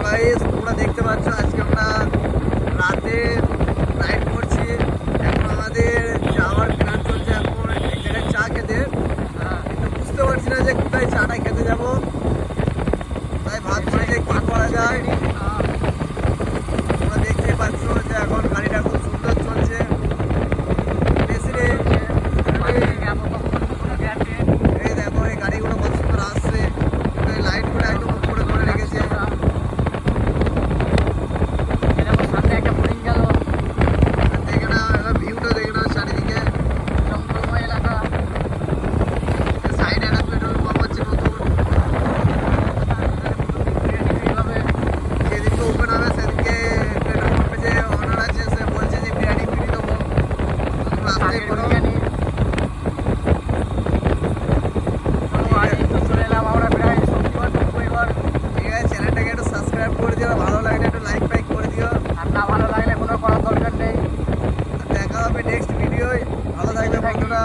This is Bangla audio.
গাইস, তোমরা দেখতে পাচ্ছ আজকে আমরা রাতে রাইড করছি। এখন আমাদের যাওয়ার প্ল্যান চলছে এখন এক জায়গায় চা খেতে, কিন্তু বুঝতে পারছি না যে কোথায় চাটা খেতে যাব। তাই ভাবছি যে কি করা যায়। তোমরা দেখতে পাচ্ছ যে এখন গাড়িটা খুব সুন্দর চলছে। বেশি রে, এই দেখো এই গাড়িগুলো কত সুন্দর আসছে, লাইটগুলো একদম উপরে ধরে রেখেছে। দেখে না ভিউটা, দেখে না চারিদিকে সাইডে একটা পেট্রোল পাম্প আছে নতুন, যেদিনকে ওপেন হবে সেদিনকে পেট্রোল পাম্পে যে অনার আছে সে বলছে যে বিরিয়ানি ফ্রি দেবো, তোমরা আসতেই পারো। ঠিক আছে, চ্যানেলটাকে একটু সাবস্ক্রাইব করে দিও, ভালো লাগলে একটু লাইক ফাইক করে দিও। দেখা হবে নেক্সট ভিডিওয়। ভালো থাকবে বন্ধুরা।